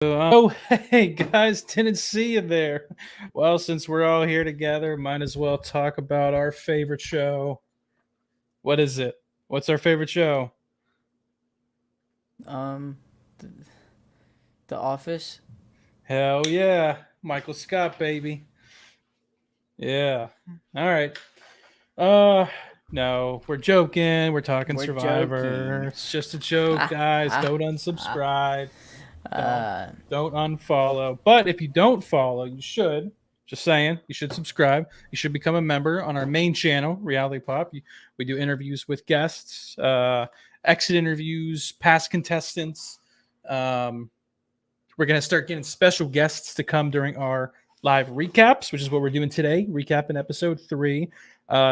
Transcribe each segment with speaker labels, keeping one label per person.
Speaker 1: Hey guys, didn't see you there. Well, since we're all here together, might as well talk about our favorite show. What is it? What's our favorite show?
Speaker 2: Um, the, the Office.
Speaker 1: Hell yeah, Michael Scott, baby. Yeah. All right. Uh, no, we're joking. We're talking
Speaker 2: We're
Speaker 1: Survivor.
Speaker 2: joking.
Speaker 1: It's just a joke,
Speaker 2: Ha
Speaker 1: guys.
Speaker 2: ha
Speaker 1: Don't
Speaker 2: ha.
Speaker 1: unsubscribe. Don't
Speaker 2: Uh,
Speaker 1: don't unfollow. But if you don't follow, you should. Just saying, you should subscribe. You should become a member on our main channel, Reality Pop. We do interviews with guests, exit interviews, past contestants. Um, we're gonna start getting special guests to come during our live recaps, which is what we're doing today. Recapping episode 3.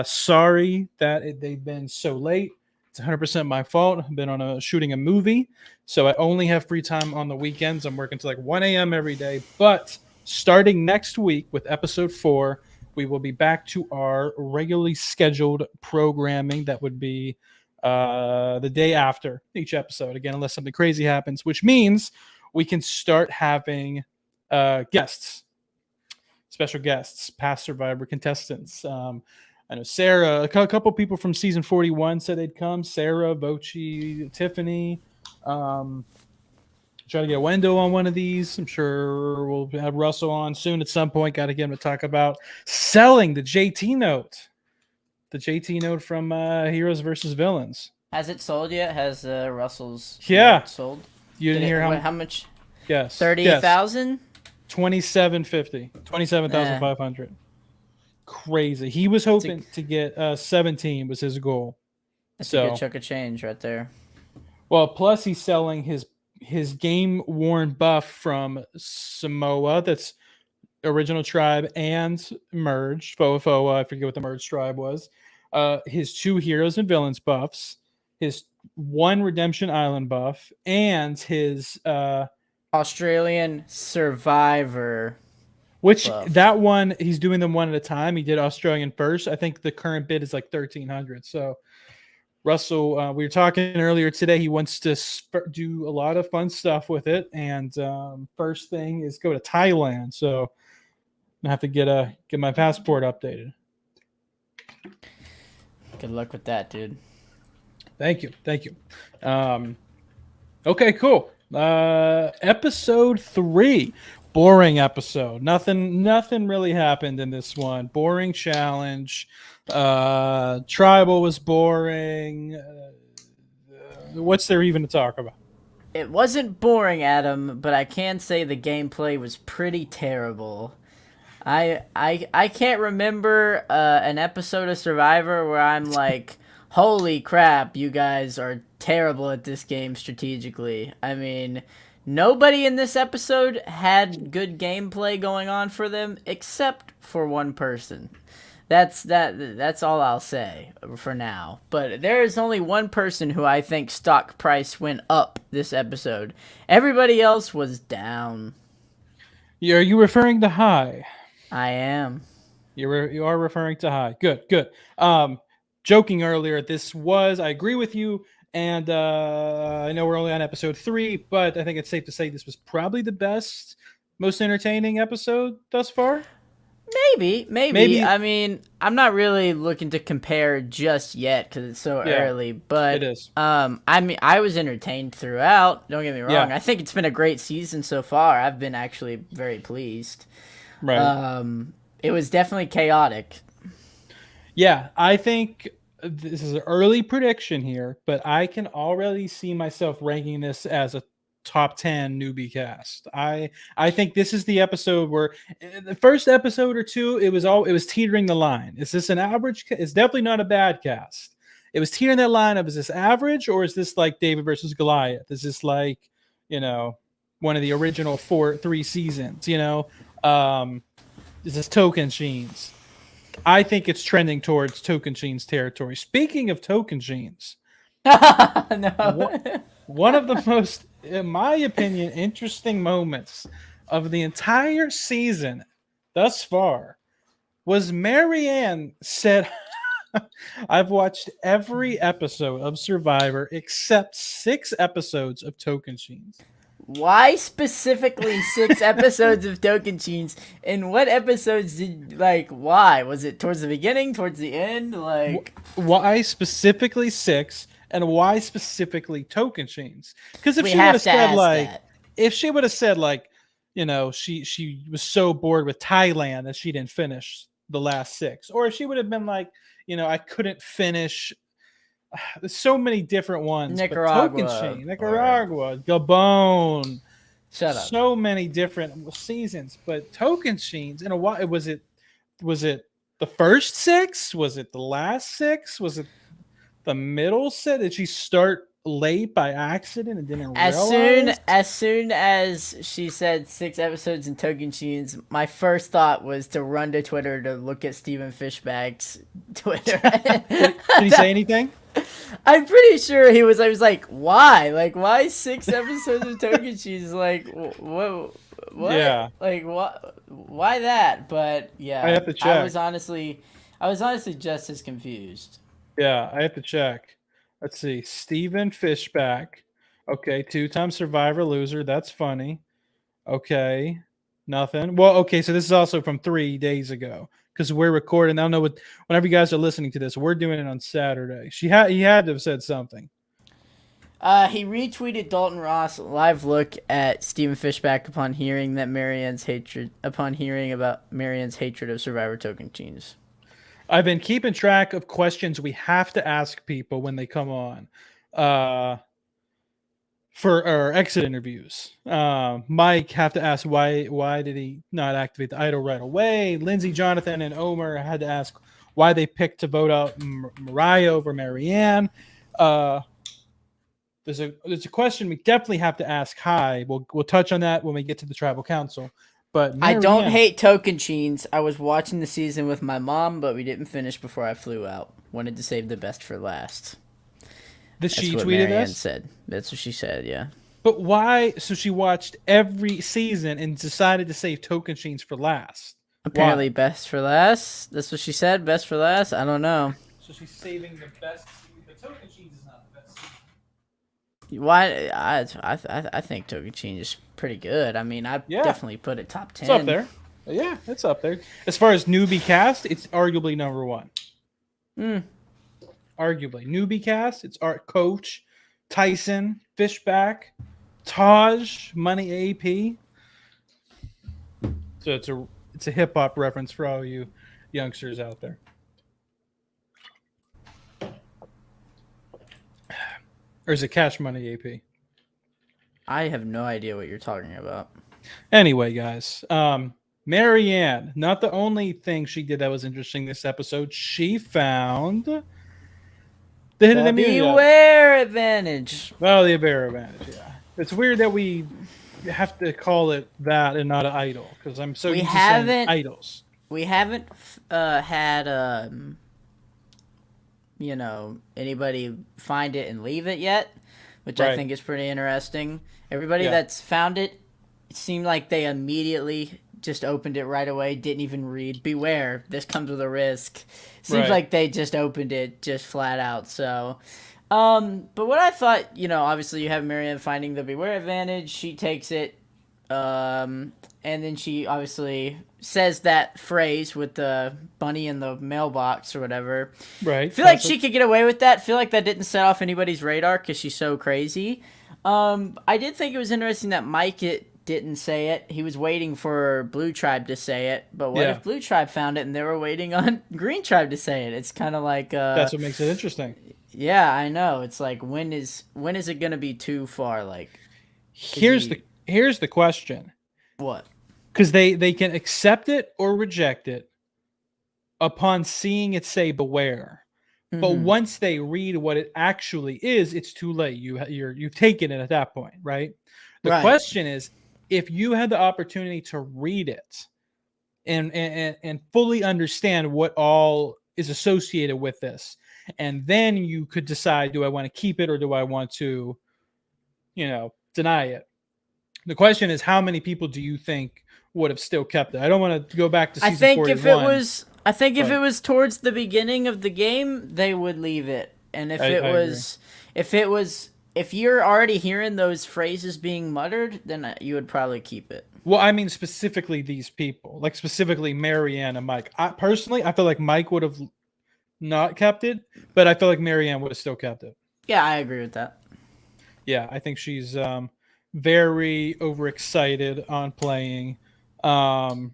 Speaker 1: Sorry that they've been so late. It's 100% my fault. I've been on shooting a movie, so I only have free time on the weekends. I'm working till like 1 a.m. every day. But starting next week with episode 4, we will be back to our regularly scheduled programming. That would be the day after each episode. Again, unless something crazy happens, which means we can start having guests, special guests, past Survivor contestants. I know Sarah, a couple people from season 41 said they'd come. Sarah, Bochi, Tiffany. Um, Try to get Wendo on one of these. I'm sure we'll have Russell on soon at some point. Got to get him to talk about selling the JT note. The JT note from Heroes versus Villains.
Speaker 2: has it sold yet? Has Russell's
Speaker 1: Yeah.
Speaker 2: note sold?
Speaker 1: You
Speaker 2: Did
Speaker 1: didn't
Speaker 2: it?
Speaker 1: hear
Speaker 2: What?
Speaker 1: how.
Speaker 2: How much?
Speaker 1: Guess. Guess.
Speaker 2: 30,000.
Speaker 1: 2750.
Speaker 2: Eh,
Speaker 1: 27,500. Crazy. He was
Speaker 2: it's a
Speaker 1: hoping to get 17 was his goal.
Speaker 2: it's a good
Speaker 1: So,
Speaker 2: chunk of change right there.
Speaker 1: well, plus he's selling his game worn buff from Samoa. That's original tribe and merged. Foa. I forget what the merged tribe was. His 2 heroes and villains buffs, his 1 redemption island buff, and his
Speaker 2: Australian Survivor
Speaker 1: which
Speaker 2: buff.
Speaker 1: that one he's doing them one at a time. He did Australian first. I think the current bid is like 1,300. So Russell, we were talking earlier today. He wants to do a lot of fun stuff with it, and first thing is go to Thailand. So I have to get my passport updated.
Speaker 2: Good luck with that, dude.
Speaker 1: Thank you. Um, okay, cool. Episode 3, boring episode. Nothing really happened in this one. Boring challenge. Tribal was boring. What's there even to talk about?
Speaker 2: It wasn't boring, Adam, but I can say the gameplay was pretty terrible. I can't remember an episode of Survivor where I'm like, holy crap, you guys are terrible at this game strategically. I mean, nobody in this episode had good gameplay going on for them except for one person. That's all I'll say for now. But there is only one person who I think stock price went up this episode. Everybody else was down.
Speaker 1: Are you referring to High?
Speaker 2: I am.
Speaker 1: You are referring to High. Good. Joking earlier, I agree with you, and I know we're only on episode 3, but I think it's safe to say this was probably the best, most entertaining episode thus far.
Speaker 2: Maybe.
Speaker 1: Maybe,
Speaker 2: I mean, I'm not really looking to compare just yet because it's so
Speaker 1: yeah,
Speaker 2: early.
Speaker 1: it
Speaker 2: But
Speaker 1: is.
Speaker 2: I mean, I was entertained throughout. Don't get me wrong.
Speaker 1: Yeah,
Speaker 2: I think it's been a great season so far. I've been actually very pleased.
Speaker 1: right.
Speaker 2: It was definitely chaotic.
Speaker 1: Yeah, I think this is an early prediction here, but I can already see myself ranking this as a top 10 newbie cast. I think this is the episode where the first episode or two it was teetering the line. Is this an average? It's definitely not a bad cast. It was teetering that line of, is this average, or is this like David versus Goliath? Is this like, you know, one of the original 3 seasons, is this Tocantins? I think it's trending towards Tocantins territory. Speaking of Tocantins, what
Speaker 2: No.
Speaker 1: one of the most, in my opinion, interesting moments of the entire season thus far was Marianne said, I've watched every episode of Survivor except 6 episodes of Tocantins.
Speaker 2: why specifically 6 episodes of Tocantins? And what episodes did, like, why? Was it towards the beginning, towards the end? Like,
Speaker 1: Why specifically 6, and why specifically Tocantins? Because if
Speaker 2: we
Speaker 1: she would
Speaker 2: have
Speaker 1: have
Speaker 2: to
Speaker 1: said
Speaker 2: ask
Speaker 1: like,
Speaker 2: that.
Speaker 1: if she would have said like, she was so bored with Thailand that she didn't finish the last 6, or if she would have been like, I couldn't finish. There's so many different ones, but
Speaker 2: Nicaragua.
Speaker 1: Nicaragua, Gabon,
Speaker 2: Shut up.
Speaker 1: so many different seasons. But Tocantins, in a while, was it the first 6? Was it the last 6? Was it the middle 6? Did she start late by accident and didn't realize?
Speaker 2: As soon as she said 6 episodes in Tocantins, my first thought was to run to Twitter to look at Stephen Fishback's Twitter.
Speaker 1: Did he say anything?
Speaker 2: I'm pretty sure he was. I was like, why? Like, why 6 episodes of Tocantins? Like, what?
Speaker 1: Yeah.
Speaker 2: Like, what? Why that? But yeah,
Speaker 1: I have to check.
Speaker 2: I was honestly just as confused.
Speaker 1: Yeah, I have to check. Let's see. Steven Fishback. Okay, 2-time Survivor loser. That's funny. Okay, nothing. Well, okay, so this is also from 3 days ago because we're recording. I don't know what. Whenever you guys are listening to this, we're doing it on Saturday. He had to have said something.
Speaker 2: He retweeted Dalton Ross live look at Stephen Fishback upon hearing about Marianne's hatred of Survivor Tocantins.
Speaker 1: I've been keeping track of questions we have to ask people when they come on for our exit interviews. Mike have to ask why did he not activate the idol right away? Lindsay, Jonathan, and Omer had to ask why they picked to vote out Mariah over Marianne. There's a question we definitely have to ask Hai. We'll touch on that when we get to the tribal council. But
Speaker 2: I don't
Speaker 1: Marianne,
Speaker 2: hate Tocantins. I was watching the season with my mom, but we didn't finish before I flew out. Wanted to save the best for last.
Speaker 1: She
Speaker 2: That's what
Speaker 1: tweeted
Speaker 2: Marianne
Speaker 1: this.
Speaker 2: said. That's what she said. Yeah.
Speaker 1: But why? So she watched every season and decided to save Tocantins for last.
Speaker 2: Apparently,
Speaker 1: Why?
Speaker 2: best for last. That's what she said. Best for last. I don't know.
Speaker 1: So she's saving the best. But Tocantins is not the best.
Speaker 2: Why? I think Tocantins is pretty good. I mean, I definitely put it top 10.
Speaker 1: It's up there. Yeah, it's up there. As far as newbie cast, it's arguably number 1. Arguably newbie cast. It's Art Coach, Tyson, Fishback, Taj, Money AP. So it's a hip hop reference for all you youngsters out there. Or is it Cash Money AP?
Speaker 2: I have no idea what you're talking about.
Speaker 1: Anyway, guys, Marianne, not the only thing she did that was interesting this episode. She found the hidden immunity.
Speaker 2: Beware advantage.
Speaker 1: Well, the Beware advantage, yeah. It's weird that we have to call it that and not an idol because I'm so used to saying idols.
Speaker 2: We haven't had anybody find it and leave it yet, which I think is pretty interesting. Everybody that's found it seemed like they immediately just opened it right away, didn't even read. Beware, this comes with a risk. Seems like they just opened it just flat out. So, but what I thought, obviously you have Marianne finding the Beware advantage. She takes it, and then she obviously says that phrase with the bunny in the mailbox or whatever.
Speaker 1: Right.
Speaker 2: Feel like she could get away with that. Feel like that didn't set off anybody's radar because she's so crazy. I did think it was interesting that Mike didn't say it. He was waiting for Blue Tribe to say it. But what if Blue Tribe found it and they were waiting on Green Tribe to say it? It's kind of like
Speaker 1: that's what makes it interesting.
Speaker 2: Yeah, I know. It's like when is it gonna be too far? Like
Speaker 1: here's the question.
Speaker 2: What?
Speaker 1: Because they can accept it or reject it upon seeing it say beware. Mm-hmm. But once they read what it actually is, it's too late. You've taken it at that point, right? The question is, if you had the opportunity to read it and fully understand what all is associated with this, and then you could decide, do I want to keep it or do I want to, deny it? The question is, how many people do you think would have still kept it? I don't want to go back to season 41.
Speaker 2: If it was towards the beginning of the game, they would leave it. And if it if you're already hearing those phrases being muttered, then you would probably keep it.
Speaker 1: Well, I mean specifically these people, like specifically Marianne and Mike. I feel like Mike would have not kept it, but I feel like Marianne would have still kept it.
Speaker 2: Yeah, I agree with that.
Speaker 1: Yeah, I think she's very overexcited on playing, um,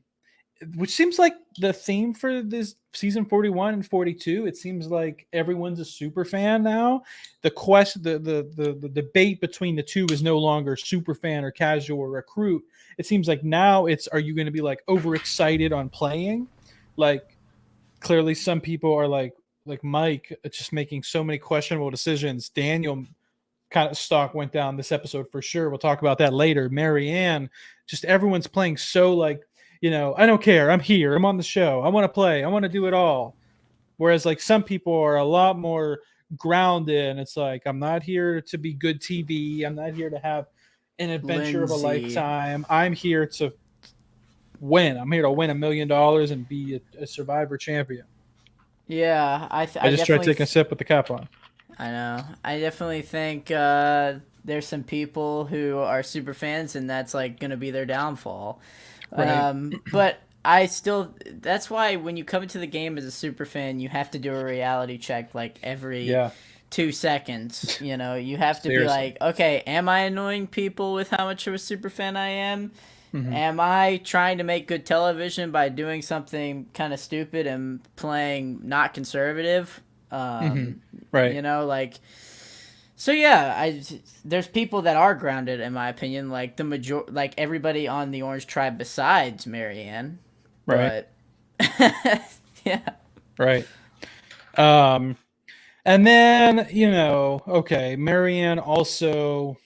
Speaker 1: which seems like the theme for this season 41 and 42. It seems like everyone's a super fan now. The debate between the two is no longer super fan or casual or recruit. It seems like now it's, are you going to be like overexcited on playing? Like clearly some people are like Mike, just making so many questionable decisions. Daniel kind of stock went down this episode for sure. We'll talk about that later. Marianne, just everyone's playing so like, I don't care. I'm here. I'm on the show. I want to play. I want to do it all. Whereas like some people are a lot more grounded and it's like, I'm not here to be good TV. I'm not here to have an adventure of a lifetime. I'm here to win. I'm here to win $1 million and be a Survivor champion.
Speaker 2: Yeah, I
Speaker 1: just tried taking a sip with the cap on.
Speaker 2: I know. I definitely think there's some people who are super fans, and that's like going to be their downfall. Right. But that's why when you come into the game as a super fan, you have to do a reality check like every 2 seconds. You have to be like, okay, am I annoying people with how much of a super fan I am? Mm-hmm. Am I trying to make good television by doing something kind of stupid and playing not conservative?
Speaker 1: Right.
Speaker 2: So yeah, there's people that are grounded in my opinion, like like everybody on the Orange Tribe besides Marianne.
Speaker 1: Right.
Speaker 2: But yeah.
Speaker 1: Right. And then, okay, Marianne also,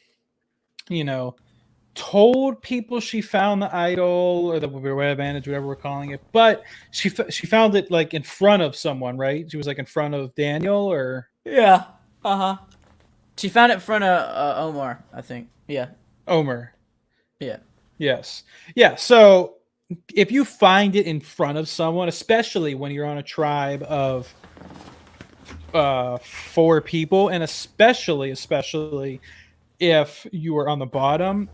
Speaker 1: told people she found the idol or the red advantage, whatever we're calling it, but she found it like in front of someone, right? She was like in front of Daniel or
Speaker 2: she found it in front of Omar, I think. Yeah.
Speaker 1: Omar.
Speaker 2: Yeah.
Speaker 1: Yes. Yeah. So if you find it in front of someone, especially when you're on a tribe of 4 people, and especially if you are on the bottom,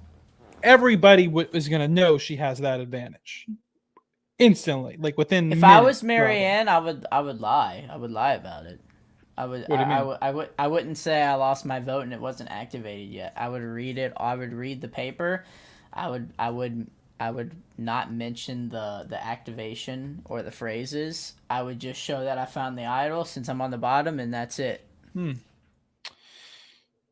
Speaker 1: everybody is going to know she has that advantage instantly, like within
Speaker 2: if
Speaker 1: minutes.
Speaker 2: I was Marianne, I would lie about it. I wouldn't say I lost my vote and it wasn't activated yet. I would read it. I would read the paper. I would not mention the activation or the phrases. I would just show that I found the idol since I'm on the bottom, and that's it.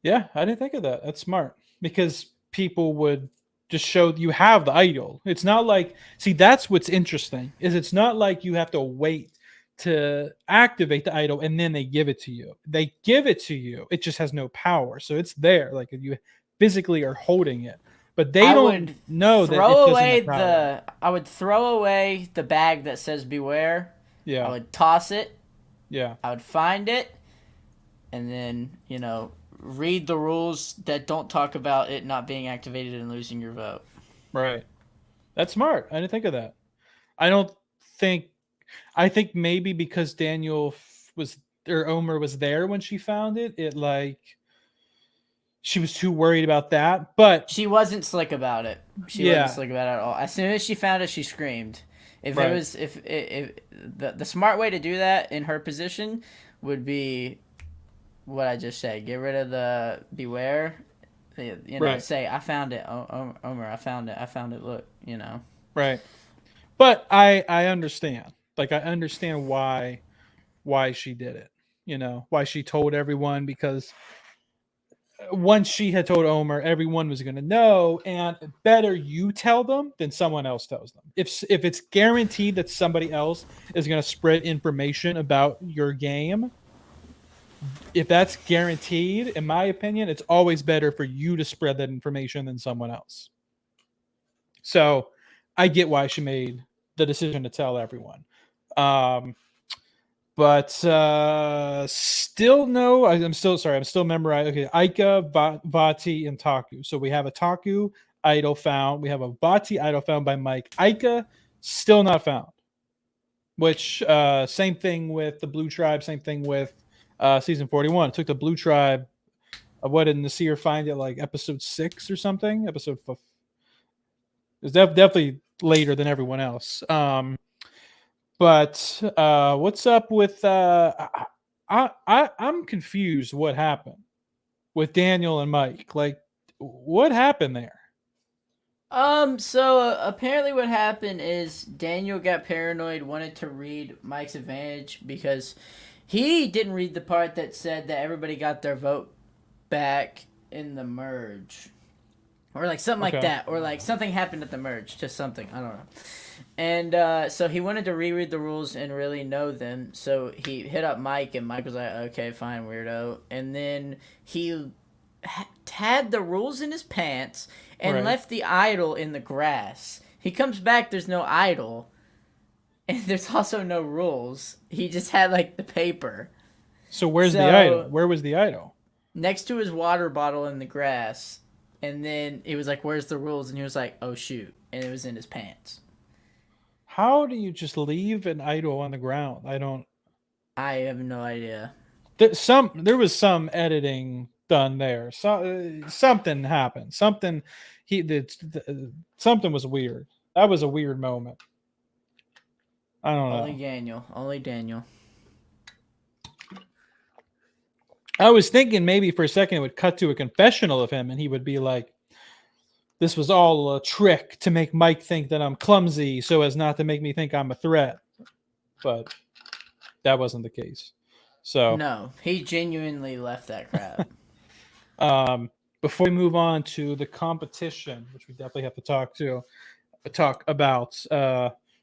Speaker 1: Yeah, I didn't think of that. That's smart, because people would just show you have the idol. It's not like, see, that's what's interesting, is it's not like you have to wait to activate the idol and then they give it to you. They give it to you. It just has no power. So it's there. Like you physically are holding it. But they don't know that it doesn't have power.
Speaker 2: I would throw away the bag that says beware.
Speaker 1: Yeah.
Speaker 2: I would toss it.
Speaker 1: Yeah.
Speaker 2: I would find it. And then, read the rules that don't talk about it not being activated and losing your vote.
Speaker 1: Right. That's smart. I didn't think of that. I think maybe because Daniel Omar was there when she found it, she was too worried about that. But
Speaker 2: she wasn't slick about it. She wasn't slick about it at all. As soon as she found it, she screamed. If the smart way to do that in her position would be what I just said. Get rid of the beware. Say, I found it. Omar, I found it. Look,
Speaker 1: Right. But I understand. Like, I understand why she did it. Why she told everyone, because once she had told Omar, everyone was going to know, and better you tell them than someone else tells them. If it's guaranteed that somebody else is going to spread information about your game, if that's guaranteed, in my opinion, it's always better for you to spread that information than someone else. So I get why she made the decision to tell everyone. But still no, I'm still memorizing. Okay, Aika, Vati, and Taku. So we have a Taku idol found. We have a Vati idol found by Mike. Aika still not found. Which same thing with the Blue Tribe. Same thing with season 41. It took the Blue Tribe what did Nasir find it like episode 6 or something? It's definitely later than everyone else. But what's up with I'm confused what happened with Daniel and Mike. Like, what happened there?
Speaker 2: So apparently what happened is Daniel got paranoid, wanted to read Mike's advantage because he didn't read the part that said that everybody got their vote back in the merge. Or like something like
Speaker 1: Okay.
Speaker 2: that. Or like something happened at the merge. Just something. I don't know. And so he wanted to reread the rules and really know them. So he hit up Mike, and Mike was like, okay, fine, weirdo. And then he had the rules in his pants and
Speaker 1: Right.
Speaker 2: left the idol in the grass. He comes back, there's no idol. And there's also no rules. He just had like the paper
Speaker 1: So where's the
Speaker 2: So-
Speaker 1: idol? Where was the idol?
Speaker 2: next to his water bottle in the grass. And then it was like, where's the rules? And he was like, oh shoot. And it was in his pants.
Speaker 1: How do you just leave an idol on the ground? I don't.
Speaker 2: I have no idea.
Speaker 1: There was some editing done there. So something happened. Something he did. Something was weird. That was a weird moment. I don't
Speaker 2: Only
Speaker 1: know.
Speaker 2: Daniel. Only Daniel.
Speaker 1: I was thinking maybe for a second it would cut to a confessional of him, and he would be like, "This was all a trick to make Mike think that I'm clumsy, so as not to make me think I'm a threat." But that wasn't the case. So
Speaker 2: No, he genuinely left that crap.
Speaker 1: before we move on to the competition, which we definitely have to talk about,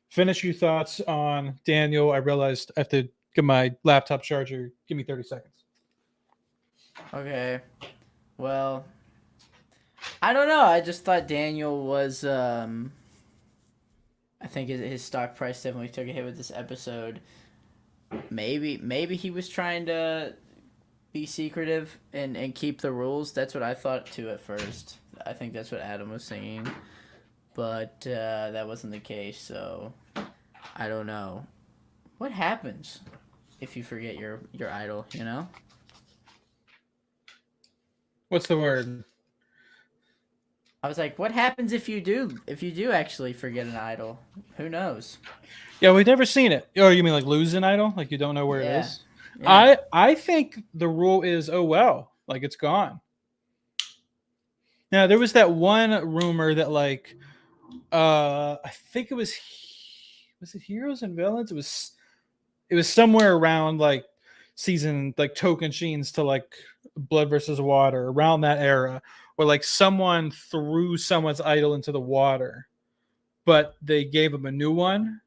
Speaker 1: finish your thoughts on Daniel. I realized I have to get my laptop charger. Give me 30 seconds.
Speaker 2: Okay. Well, I don't know. I just thought Daniel was I think his stock price definitely took a hit with this episode. Maybe he was trying to be secretive and keep the rules. That's what I thought too at first. I think that's what Adam was saying. But that wasn't the case, so I don't know. What happens if you forget your idol, you know?
Speaker 1: What's the word?
Speaker 2: I was like, what happens if you do actually forget an idol? Who knows?
Speaker 1: Yeah, we've never seen it. Oh, you mean like lose an idol? Like you don't know where it
Speaker 2: Yeah.
Speaker 1: is?
Speaker 2: Yeah.
Speaker 1: I think the rule is, oh well, like it's gone. Now there was that one rumor that like I think was it Heroes and Villains? It was somewhere around like season like Token Sheens to like Blood versus Water, around that era, where like someone threw someone's idol into the water, but they gave him a new one.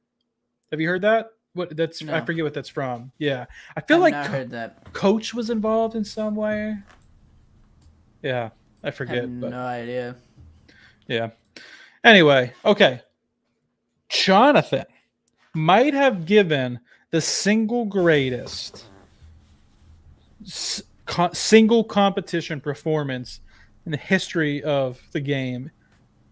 Speaker 1: Have you heard that? What that's I
Speaker 2: No.
Speaker 1: forget what that's from. Yeah, I feel
Speaker 2: I've
Speaker 1: like
Speaker 2: not heard that.
Speaker 1: Coach was involved in some way. Yeah, I
Speaker 2: I have
Speaker 1: forget, but
Speaker 2: no idea.
Speaker 1: yeah. Anyway, okay. Jonathan might have given the single greatest single competition performance in the history of the game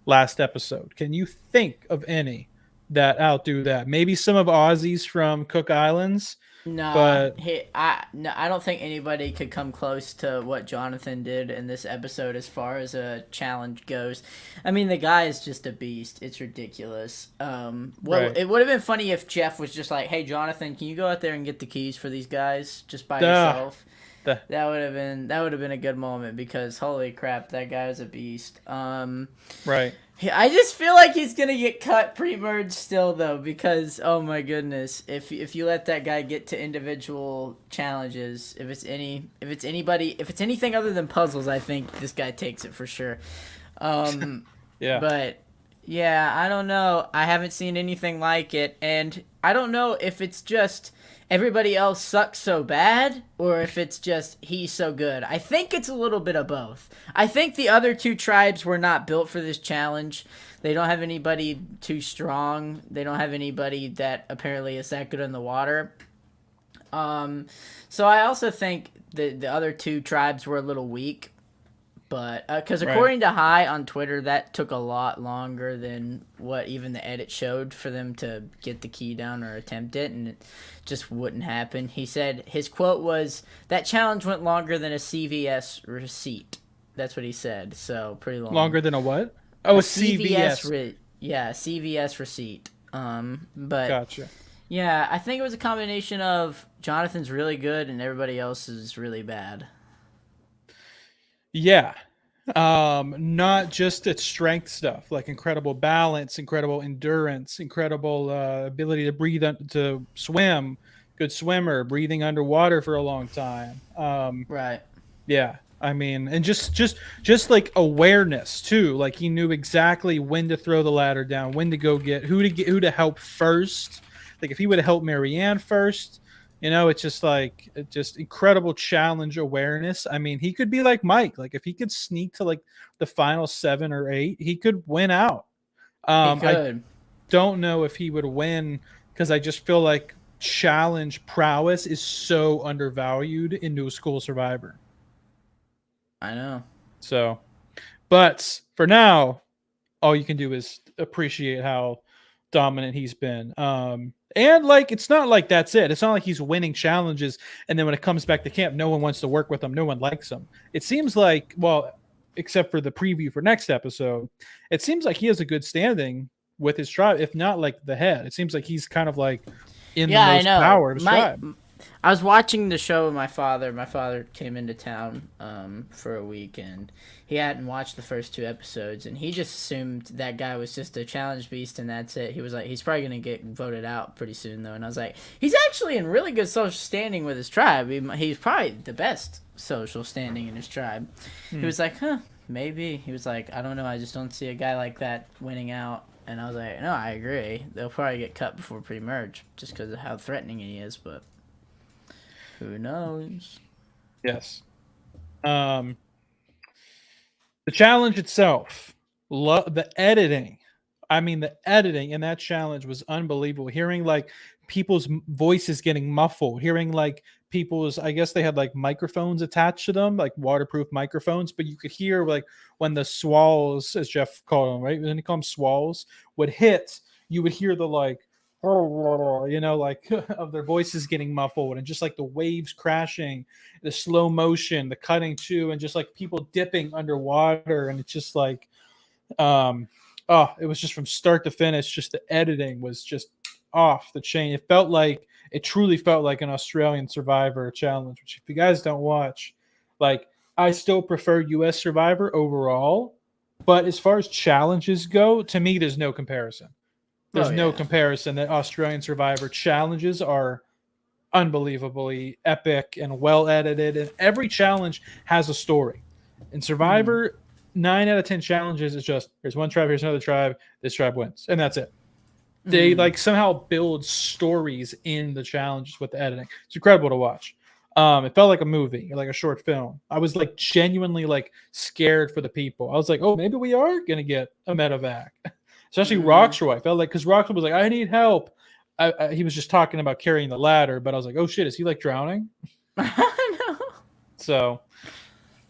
Speaker 1: last episode. Can you think of any that outdo that? Maybe some of Aussie's from Cook Islands,
Speaker 2: Nah,
Speaker 1: but
Speaker 2: I don't think anybody could come close to what Jonathan did in this episode as far as a challenge goes. I mean, the guy is just a beast. It's ridiculous.
Speaker 1: Right.
Speaker 2: It would have been funny if Jeff was just like, "Hey, Jonathan, can you go out there and get the keys for these guys just by
Speaker 1: Duh.
Speaker 2: yourself?"
Speaker 1: The-
Speaker 2: That would have been a good moment because holy crap, that guy is a beast.
Speaker 1: right.
Speaker 2: I just feel like he's gonna get cut pre-merge still though, because oh my goodness, if you let that guy get to individual challenges, if it's anything other than puzzles, I think this guy takes it for sure.
Speaker 1: Yeah.
Speaker 2: But yeah, I don't know. I haven't seen anything like it, and I don't know if it's just everybody else sucks so bad or if it's just he's so good. I think it's a little bit of both. I think the other two tribes were not built for this challenge. They don't have anybody too strong. They don't have anybody that apparently is that good in the water. So I also think the other two tribes were a little weak. But because
Speaker 1: Right.
Speaker 2: according to High on Twitter, that took a lot longer than what even the edit showed for them to get the key down or attempt it, and it just wouldn't happen. He said his quote was, "That challenge went longer than a CVS receipt." That's what he said. So pretty long.
Speaker 1: Longer than a what? Oh, a
Speaker 2: CVS
Speaker 1: CVS.
Speaker 2: yeah, CVS receipt. But
Speaker 1: Gotcha.
Speaker 2: yeah, I think it was a combination of Jonathan's really good and everybody else is really bad.
Speaker 1: Yeah. Not just its strength stuff, like incredible balance, incredible endurance, incredible ability to breathe, to swim, good swimmer, breathing underwater for a long time.
Speaker 2: Right.
Speaker 1: Yeah, I mean, and just like awareness too. Like he knew exactly when to throw the ladder down, when to get who to help first. Like if he would have helped Marianne first, it's just incredible challenge awareness. I mean, he could be like Mike. Like if he could sneak to like the final 7 or 8, he could win out.
Speaker 2: He
Speaker 1: I
Speaker 2: could.
Speaker 1: don't know if he would win because I just feel like challenge prowess is so undervalued in New School Survivor.
Speaker 2: I know.
Speaker 1: So, but for now, all you can do is appreciate how dominant he's been. And like it's not like that's it. It's not like he's winning challenges and then when it comes back to camp, no one wants to work with him, no one likes him. It seems like, well, except for the preview for next episode, it seems like he has a good standing with his tribe, if not like the head. It seems like he's kind of like in the
Speaker 2: Yeah, I
Speaker 1: most
Speaker 2: know.
Speaker 1: power of his tribe.
Speaker 2: I was watching the show with my father. My father came into town for a week, and he hadn't watched the first 2 episodes, and he just assumed that guy was just a challenge beast, and that's it. He was like, he's probably gonna get voted out pretty soon, though. And I was like, he's actually in really good social standing with his tribe. He's probably the best social standing in his tribe. He was like, huh, maybe. He was like, I don't know. I just don't see a guy like that winning out. And I was like, no, I agree. They'll probably get cut before pre-merge just because of how threatening he is, but who knows?
Speaker 1: Yes. The challenge itself, the editing. I mean, the editing in that challenge was unbelievable. Hearing like people's voices getting muffled, hearing like people's, I guess they had like microphones attached to them, like waterproof microphones, but you could hear like when the swalls, as Jeff called them, right? When he called them swalls, would hit, you would hear the like, like of their voices getting muffled and just like the waves crashing, the slow motion, the cutting too, and just like people dipping underwater. And it's just like, it was just from start to finish, just the editing was just off the chain. It truly felt like an Australian Survivor challenge, which if you guys don't watch, like I still prefer US Survivor overall, but as far as challenges go, to me, there's no comparison. There's no comparison. That Australian Survivor challenges are unbelievably epic and well edited, and every challenge has a story. In Survivor, 9 out of 10 challenges is just here's one tribe, here's another tribe, this tribe wins, and that's it. They like somehow build stories in the challenges with the editing. It's incredible to watch. It felt like a movie, like a short film. I was like genuinely like scared for the people. I was like, oh, maybe we are gonna get a medevac. Especially Rockshore. I felt like because Rockshore was like, I need help. He was just talking about carrying the ladder, but I was like, oh shit, is he like drowning?
Speaker 2: No.
Speaker 1: So,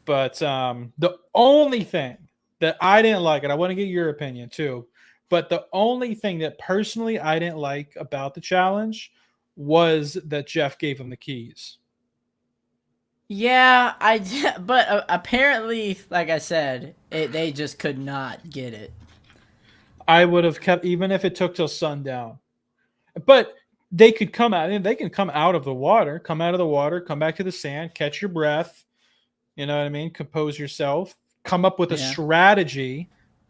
Speaker 1: but the only thing that I didn't like, and I want to get your opinion too, but the only thing that personally I didn't like about the challenge was that Jeff gave him the keys.
Speaker 2: Yeah, but apparently, like I said, they just could not get it.
Speaker 1: I would have kept, even if it took till sundown. But they could come out. They can come out of the water, come back to the sand, catch your breath. You know what I mean? Compose yourself, come up with a strategy,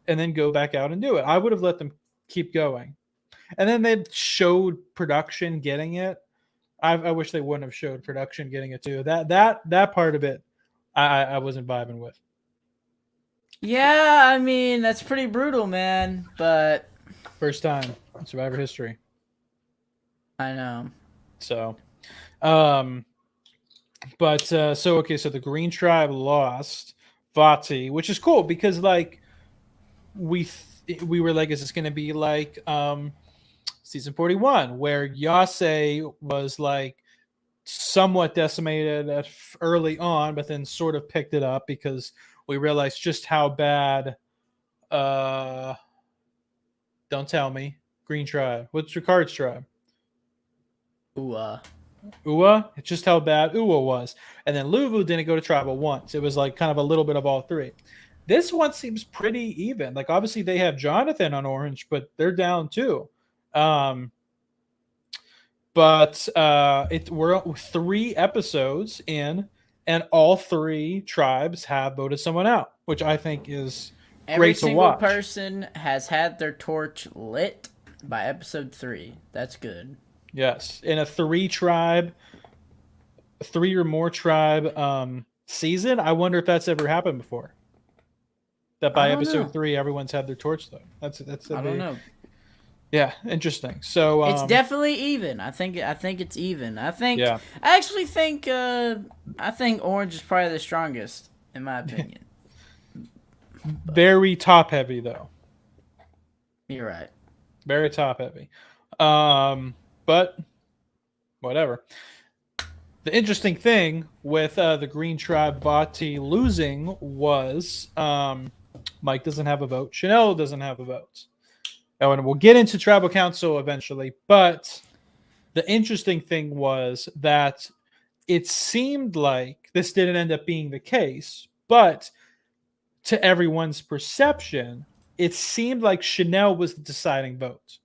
Speaker 1: and then go back out and do it. I would have let them keep going. And then they showed production getting it. I wish they wouldn't have showed production getting it too. That part of it, I wasn't vibing with.
Speaker 2: Yeah, I mean that's pretty brutal, man. But
Speaker 1: first time in Survivor history.
Speaker 2: I know.
Speaker 1: So, so the Green Tribe lost Vati, which is cool because like we were like, is this going to be like season 41 where Yase was like somewhat decimated early on, but then sort of picked it up because we realized just how bad. Don't tell me. Green tribe. What's Ricard's tribe?
Speaker 2: Ooh,
Speaker 1: Ua. It's just how bad Ua was. And then Luvu didn't go to tribal once. It was like kind of a little bit of all three. This one seems pretty even. Like obviously they have Jonathan on orange, but they're down too. But we're 3 episodes in, and all 3 tribes have voted someone out, which I think is
Speaker 2: every
Speaker 1: great to
Speaker 2: single
Speaker 1: watch.
Speaker 2: person has had their torch lit by episode 3. That's good.
Speaker 1: Yes, in a 3 or more tribe season, I wonder if that's ever happened before. That by episode 3, everyone's had their torch though. That's
Speaker 2: I don't know.
Speaker 1: Yeah, interesting. So
Speaker 2: it's definitely even. I think it's even. I actually think orange is probably the strongest in my opinion.
Speaker 1: Very top heavy though.
Speaker 2: You're right.
Speaker 1: Very top heavy. But whatever. The interesting thing with the Green Tribe Vati losing was Mike doesn't have a vote. Chanel doesn't have a vote. Oh, and we'll get into Tribal Council eventually. But the interesting thing was that it seemed like this didn't end up being the case. But to everyone's perception, it seemed like Chanel was the deciding vote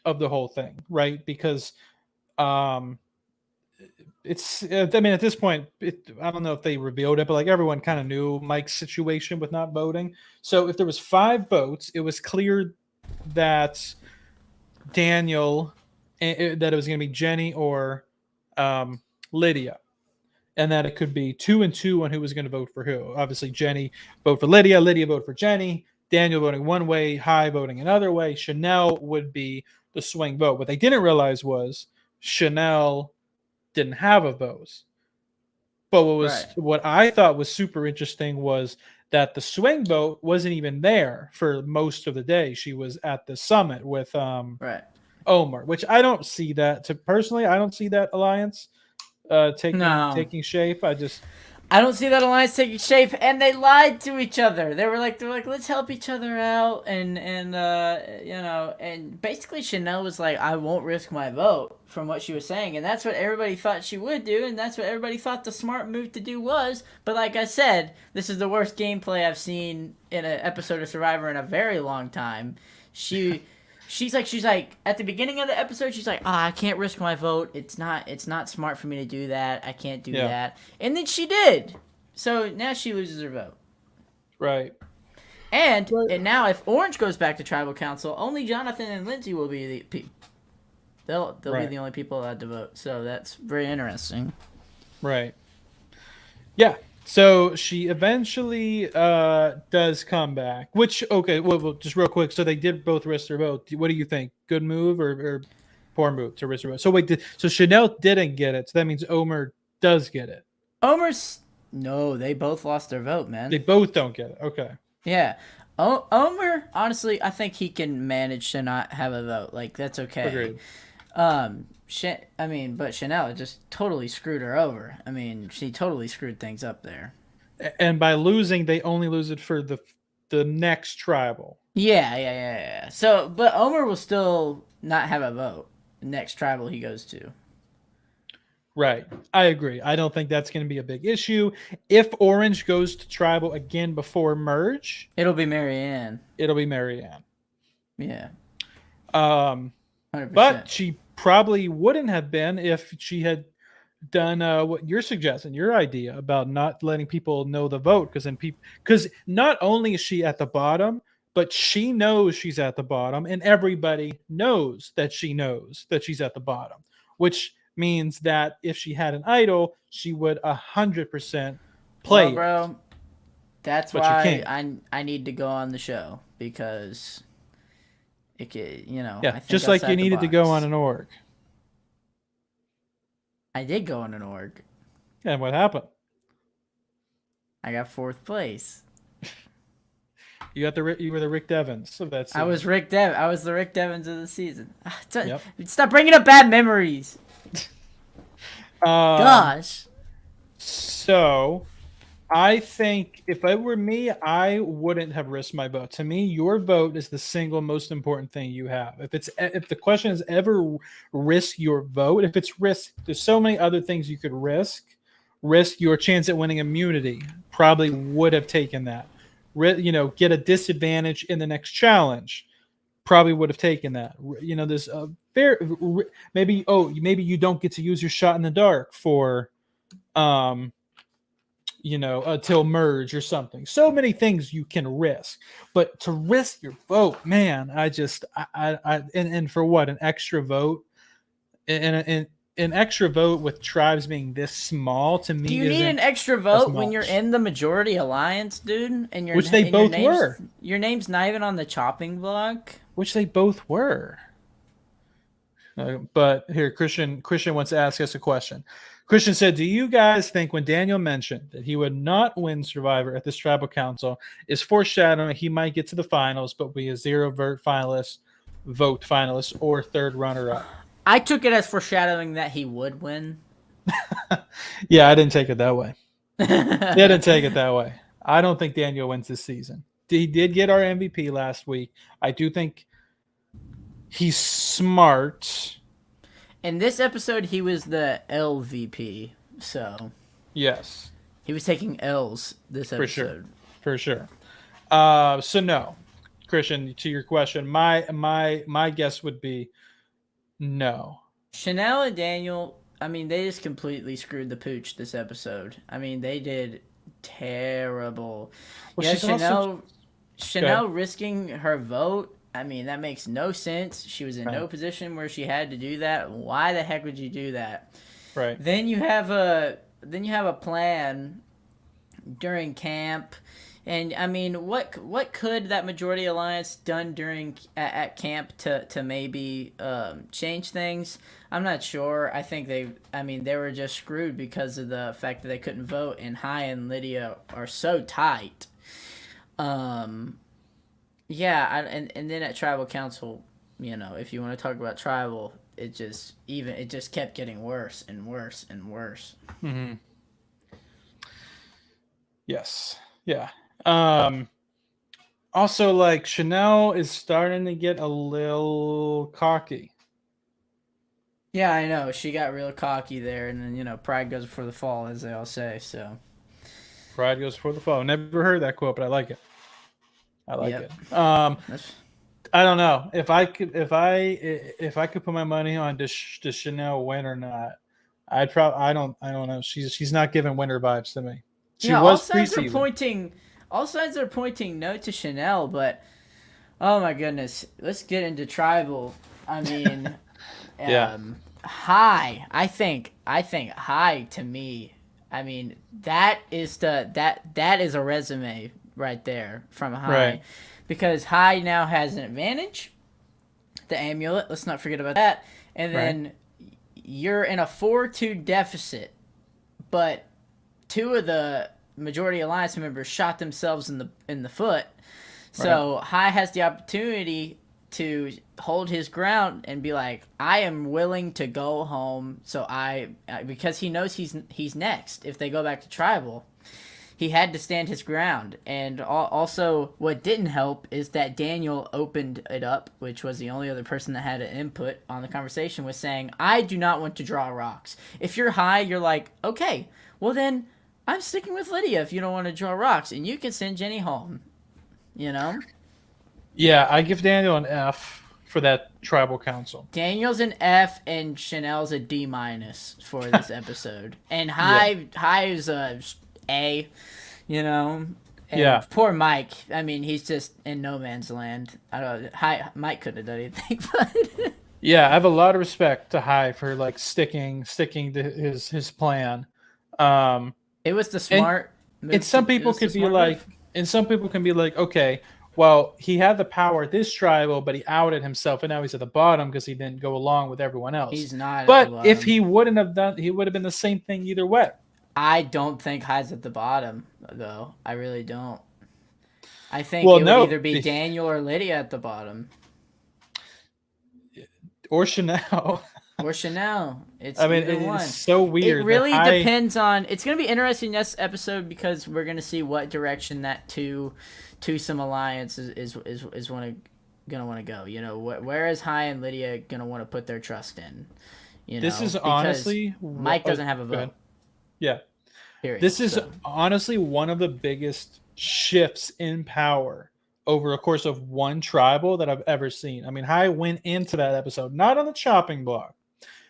Speaker 1: of the whole thing, right? Because it's I mean at this point I don't know if they revealed it, but like everyone kind of knew Mike's situation with not voting. So if there was 5 votes, it was clear that Daniel that it was going to be Jenny or Lydia, and that it could be 2 and 2 on who was going to vote for who. Obviously Jenny vote for Lydia vote for Jenny, Daniel voting one way, Hai voting another way, Chanel would be the swing vote. What they didn't realize was Chanel didn't have a vote. But what I thought was super interesting was that the swing vote wasn't even there for most of the day. She was at the summit with Omar, which I don't see that. Personally, I don't see that alliance taking shape.
Speaker 2: I don't see that alliance taking shape, and they lied to each other. They're like, let's help each other out, and basically Chanel was like, I won't risk my vote from what she was saying, and that's what everybody thought she would do, and that's what everybody thought the smart move to do was. But like I said, this is the worst gameplay I've seen in an episode of Survivor in a very long time. She's like at the beginning of the episode, she's like, I can't risk my vote. It's not smart for me to do that. I can't do that. And then she did. So now she loses her vote.
Speaker 1: Right.
Speaker 2: And now if Orange goes back to Tribal Council, only Jonathan and Lindsay will be they'll be the only people allowed to vote. So that's very interesting.
Speaker 1: Right. Yeah. So she eventually does come back, which, okay, well, just real quick. So they did both risk their vote. What do you think? Good move or poor move to risk their vote? So wait, so Chanel didn't get it. So that means Omar does get it.
Speaker 2: No, they both lost their vote, man.
Speaker 1: They both don't get it. Okay.
Speaker 2: Yeah. Omar, honestly, I think he can manage to not have a vote. Like, that's okay.
Speaker 1: Agreed.
Speaker 2: But Chanel just totally screwed her over. I mean, she totally screwed things up there.
Speaker 1: And by losing, they only lose it for the next tribal.
Speaker 2: Yeah. So, but Omar will still not have a vote next tribal he goes to.
Speaker 1: Right. I agree. I don't think that's going to be a big issue. If Orange goes to tribal again before merge,
Speaker 2: it'll be Marianne.
Speaker 1: Yeah.
Speaker 2: 100%.
Speaker 1: But she probably wouldn't have been if she had done what you're suggesting, your idea about not letting people know the vote, because not only is she at the bottom, but she knows she's at the bottom, and everybody knows that she knows that she's at the bottom, which means that if she had an idol, she would 100% play.
Speaker 2: Well, bro, that's why I need to go on the show, because it could,
Speaker 1: Yeah,
Speaker 2: I think
Speaker 1: just like you needed to go on an org.
Speaker 2: I did go on an org.
Speaker 1: And what happened?
Speaker 2: I got 4th place.
Speaker 1: You were the Rick Devens of that season.
Speaker 2: I was the Rick Devens of the season. Yep. Stop bringing up bad memories. Gosh.
Speaker 1: So, I think if it were me, I wouldn't have risked my vote. To me, your vote is the single most important thing you have. If the question is ever risk your vote, if it's risk, there's so many other things you could risk. Risk your chance at winning immunity. Probably would have taken that. Get a disadvantage in the next challenge. Probably would have taken that. There's a fair maybe you don't get to use your shot in the dark for um till merge or something. So many things you can risk, but to risk your vote, man, and for what, an extra vote, and an extra vote with tribes being this small to me.
Speaker 2: Do you need an extra vote when you're in the majority alliance, dude? And
Speaker 1: which they both were.
Speaker 2: Your name's not even on the chopping block.
Speaker 1: Which they both were. But here, Christian wants to ask us a question. Christian said, do you guys think when Daniel mentioned that he would not win Survivor at this tribal council is foreshadowing he might get to the finals but be a zero vote finalist or third runner-up?
Speaker 2: I took it as foreshadowing that he would win.
Speaker 1: Yeah, I didn't take it that way. I didn't take it that way. I don't think Daniel wins this season. He did get our MVP last week. I do think he's smart.
Speaker 2: In this episode, he was the LVP, so
Speaker 1: yes,
Speaker 2: he was taking L's this episode.
Speaker 1: For sure. So no, Christian, to your question, my guess would be no.
Speaker 2: Chanel and Daniel, I mean, they just completely screwed the pooch this episode. I mean, they did terrible. Well, yeah, Chanel risking her vote. I mean, that makes no sense. She was in no position where she had to do that. Why the heck would you do that?
Speaker 1: Right.
Speaker 2: Then you have a plan during camp, and I mean, what could that majority alliance done at camp to maybe change things? I'm not sure. I think they were just screwed because of the fact that they couldn't vote, and Hai and Lydia are so tight. Yeah, and then at tribal council, if you want to talk about tribal, it just kept getting worse and worse and worse.
Speaker 1: Mm-hmm. Yes. Yeah. Also, like, Chanel is starting to get a little cocky.
Speaker 2: Yeah, I know. She got real cocky there, and then pride goes before the fall, as they all say. So
Speaker 1: pride goes before the fall. Never heard that quote, but I like it. It. I don't know if I could put my money on does Chanel win or not. I don't know. She's not giving winner vibes to me. She was
Speaker 2: all signs are pointing no to Chanel, but oh my goodness, let's get into tribal. I mean, Hai. I think Hai, to me. I mean, that is a resume right there from Hai, right. Because Hai now has an advantage, the amulet. Let's not forget about that. And then you're in a 4-2 deficit, but two of the majority alliance members shot themselves in the foot. So Hai has the opportunity to hold his ground and be like, I am willing to go home. So because he knows he's next if they go back to tribal. He had to stand his ground. And also, what didn't help is that Daniel opened it up, which was the only other person that had an input on the conversation, was saying, I do not want to draw rocks. If you're Hai, you're like, okay, well then, I'm sticking with Lydia if you don't want to draw rocks, and you can send Jenny home.
Speaker 1: Yeah, I give Daniel an F for that tribal council.
Speaker 2: Daniel's an F, and Chanel's a D- for this episode. And Hai's a A, And poor Mike. I mean, he's just in no man's land. I don't know. Mike couldn't have done anything, but
Speaker 1: yeah, I have a lot of respect to Hai for like sticking to his plan.
Speaker 2: It was the smart.
Speaker 1: And some people could be like, okay, well, he had the power at this tribal, but he outed himself, and now he's at the bottom because he didn't go along with everyone else.
Speaker 2: He's not.
Speaker 1: But if he wouldn't have done, he would have been the same thing either way.
Speaker 2: I don't think Hai's at the bottom, though. I really don't. I think it would either be Daniel or Lydia at the bottom.
Speaker 1: Or Chanel.
Speaker 2: or Chanel. It's
Speaker 1: I mean,
Speaker 2: either one.
Speaker 1: it's so weird.
Speaker 2: It really depends on. It's gonna be interesting next episode because we're gonna see what direction that twosome alliance is gonna want to go. You know, where is Hai and Lydia gonna want to put their trust in? You know,
Speaker 1: This is
Speaker 2: because
Speaker 1: honestly
Speaker 2: Mike doesn't have a
Speaker 1: go ahead.
Speaker 2: vote.
Speaker 1: Yeah.
Speaker 2: Period.
Speaker 1: This is
Speaker 2: So,
Speaker 1: honestly one of the biggest shifts in power over a course of one tribal that I've ever seen. I mean, Hai went into that episode not on the chopping block,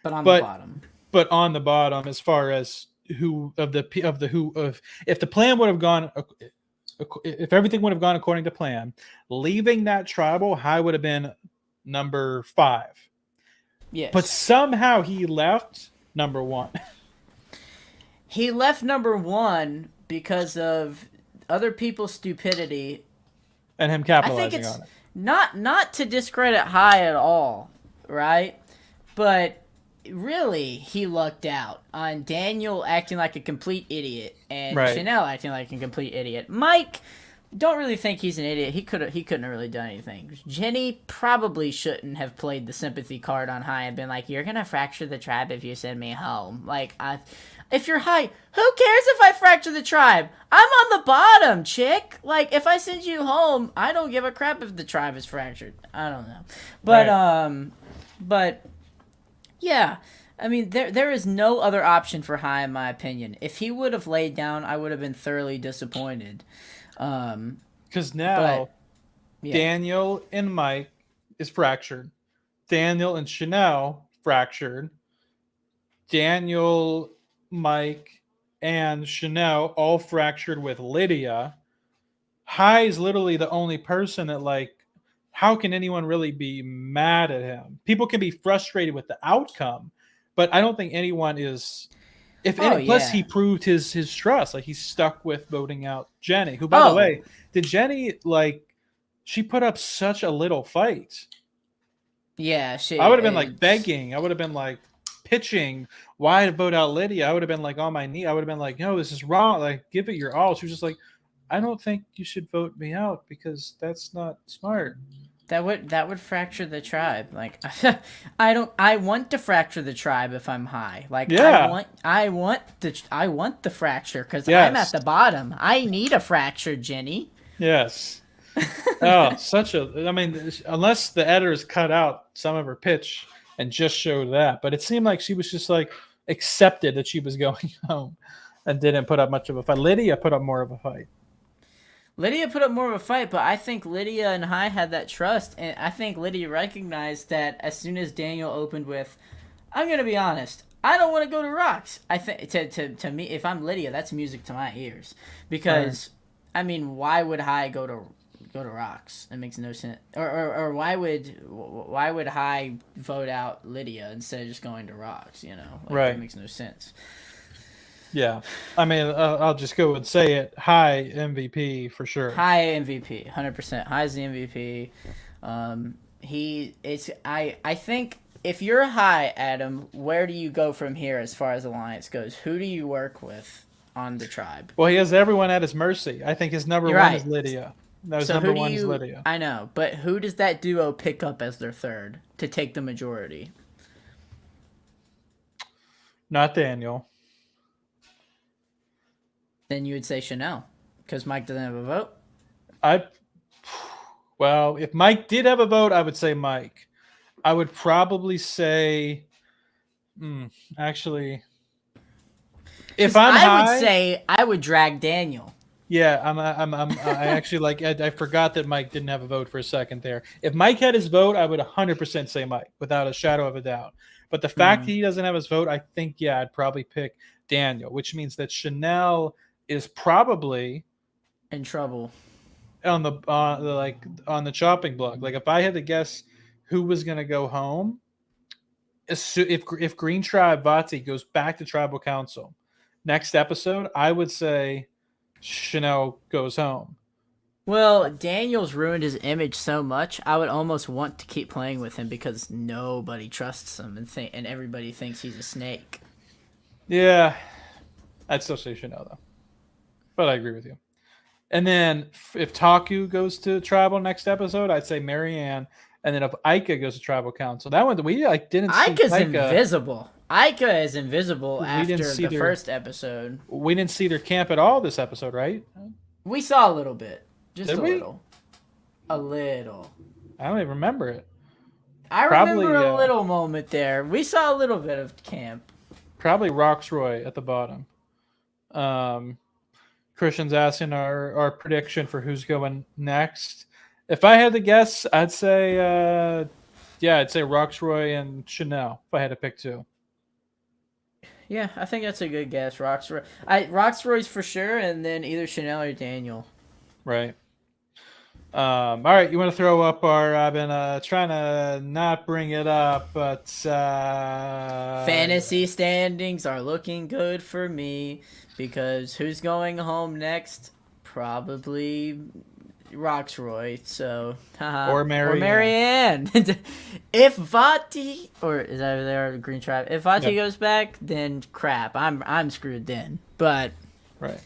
Speaker 2: but on the
Speaker 1: but
Speaker 2: bottom.
Speaker 1: but on the bottom as far as who of the who of if the plan would have gone if everything would have gone according to plan, leaving that tribal, Hai would have been number 5.
Speaker 2: Yes.
Speaker 1: But somehow he left number 1.
Speaker 2: He left number 1 because of other people's stupidity.
Speaker 1: And him
Speaker 2: I
Speaker 1: capitalizing
Speaker 2: think it's
Speaker 1: on it.
Speaker 2: not to discredit Hai at all, right? But really, he lucked out on Daniel acting like a complete idiot and
Speaker 1: Right.
Speaker 2: Chanel acting like a complete idiot. Mike, don't really think he's an idiot. He couldn't have really done anything. Jenny probably shouldn't have played the sympathy card on Hai and been like, "You're gonna fracture the tribe if you send me home." Like, if you're Hai, who cares if I fracture the tribe? I'm on the bottom, chick. Like, if I send you home, I don't give a crap if the tribe is fractured. I don't know, but but yeah. I mean, there is no other option for Hai, in my opinion. If he would have laid down, I would have been thoroughly disappointed.
Speaker 1: Because now
Speaker 2: but, yeah.
Speaker 1: Daniel and Mike is fractured. Daniel and Chanel fractured. Daniel, Mike, and Chanel all fractured with Lydia. Hai is literally the only person that, like, how can anyone really be mad at him? People can be frustrated with the outcome, but I don't think anyone is. Plus he proved his trust. Like, he's stuck with voting out Jenny, who, by the way, did Jenny, like, she put up such a little fight.
Speaker 2: Yeah,
Speaker 1: I would have been like begging. I would have been like pitching why to vote out Lydia. I would have been like on my knee. I would have been like, no, this is wrong. Like, give it your all. She was just like, I don't think you should vote me out because that's not smart.
Speaker 2: That would fracture the tribe. Like, I want to fracture the tribe if I'm Hai. Like,
Speaker 1: yeah.
Speaker 2: I want the fracture because I'm at the bottom. I need a fracture, Jenny.
Speaker 1: Yes. Oh, I mean, unless the editors cut out some of her pitch and just showed that, but it seemed like she was just like accepted that she was going home and didn't put up much of a fight. Lydia put up more of a fight.
Speaker 2: Lydia put up more of a fight, but I think Lydia and Hai had that trust, and I think Lydia recognized that as soon as Daniel opened with, "I'm gonna be honest, I don't want to go to Rocks." I think to me, if I'm Lydia, that's music to my ears, because I mean, why would Hai go to Rocks? It makes no sense. Or why would Hai vote out Lydia instead of just going to Rocks? You know, like,
Speaker 1: right?
Speaker 2: That makes no sense.
Speaker 1: Yeah, I mean, I'll just go and say it. Hai MVP for sure.
Speaker 2: Hai MVP, 100%. Hai's the MVP. I think if you're Hai, Adam, where do you go from here as far as alliance goes? Who do you work with on the tribe?
Speaker 1: Well, he has everyone at his mercy. I think his number one is Lydia. No, his number one is Lydia.
Speaker 2: I know, but who does that duo pick up as their third to take the majority?
Speaker 1: Not Daniel.
Speaker 2: Then you would say Chanel, because Mike doesn't have a vote.
Speaker 1: Well, if Mike did have a vote, I would say Mike. I would probably say, actually, if I'm Hai,
Speaker 2: would say I would drag Daniel.
Speaker 1: Yeah, I actually like. I forgot that Mike didn't have a vote for a second there. If Mike had his vote, I would 100% say Mike without a shadow of a doubt. But the fact that he doesn't have his vote, I think, I'd probably pick Daniel, which means that Chanel is probably
Speaker 2: in trouble
Speaker 1: on the chopping block. Like, if I had to guess who was going to go home, if Green Tribe Vati goes back to Tribal Council next episode, I would say Chanel goes home.
Speaker 2: Well, Daniel's ruined his image so much, I would almost want to keep playing with him because nobody trusts him and everybody thinks he's a snake.
Speaker 1: Yeah, I'd still say Chanel though, but I agree with you. And then if Taku goes to Tribal next episode, I'd say Marianne And then if Ica goes to tribal council, that one we like didn't see
Speaker 2: Ika's
Speaker 1: Ica.
Speaker 2: invisible. Ica is invisible
Speaker 1: We didn't
Speaker 2: after
Speaker 1: see
Speaker 2: the first episode.
Speaker 1: We didn't see their camp at all this episode, right?
Speaker 2: We saw a little bit. Just
Speaker 1: Did
Speaker 2: a
Speaker 1: we?
Speaker 2: little. A little.
Speaker 1: I don't even remember it.
Speaker 2: I
Speaker 1: Probably,
Speaker 2: remember a little moment there. We saw a little bit of camp.
Speaker 1: Probably Roxroy at the bottom. Christian's asking our prediction for who's going next. If I had to guess, I'd say Roxroy and Chanel if I had to pick two.
Speaker 2: Yeah, I think that's a good guess. Roxroy's for sure, and then either Chanel or Daniel.
Speaker 1: Right. All right, you want to throw up our? I've been trying to not bring it up, but
Speaker 2: fantasy standings are looking good for me because who's going home next? Probably Roxroy. So
Speaker 1: or
Speaker 2: Marianne. If Vati or is that there Green Tribe? If Vati goes back, then crap. I'm screwed then. But
Speaker 1: right,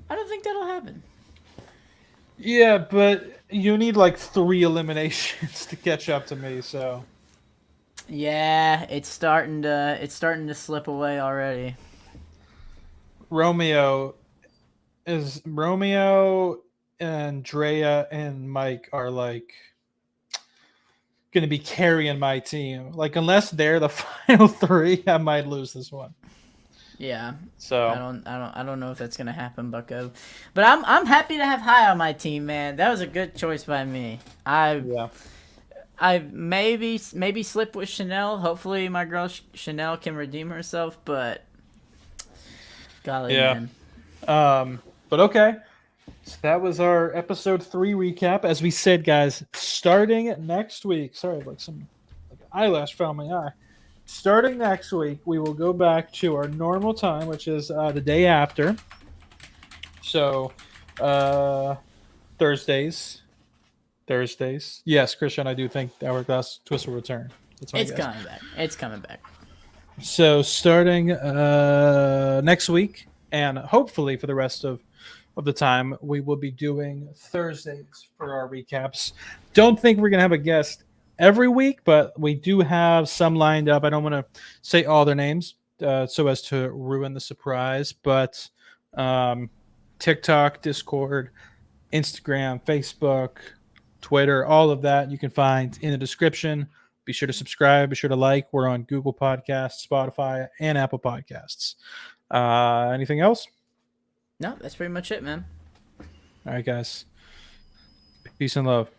Speaker 2: I don't think that'll happen.
Speaker 1: Yeah, but you need like 3 eliminations to catch up to me. So
Speaker 2: yeah, it's starting to slip away already.
Speaker 1: Romeo, and Drea and Mike are like going to be carrying my team. Like unless they're the final 3, I might lose this one.
Speaker 2: Yeah.
Speaker 1: So
Speaker 2: I don't know if that's gonna happen, Bucko. But I'm happy to have High on my team, man. That was a good choice by me. I maybe slip with Chanel. Hopefully my girl Chanel can redeem herself, but golly, man.
Speaker 1: But okay. So that was our episode 3 recap. As we said, guys, starting next week. Sorry, like some eyelash fell on my eye. Starting next week, we will go back to our normal time, which is the day after. So, Thursdays. Yes, Christian, I do think Hourglass Twist will return.
Speaker 2: It's coming back. It's coming back.
Speaker 1: So, starting next week, and hopefully for the rest of the time, we will be doing Thursdays for our recaps. Don't think we're going to have a guest every week, but we do have some lined up. I don't want to say all their names so as to ruin the surprise, but TikTok, Discord, Instagram, Facebook, Twitter, all of that you can find in the description. Be sure to subscribe. Be sure to like. We're on Google Podcasts, Spotify, and Apple Podcasts. Anything else?
Speaker 2: No, that's pretty much it, man.
Speaker 1: All right, guys. Peace and love.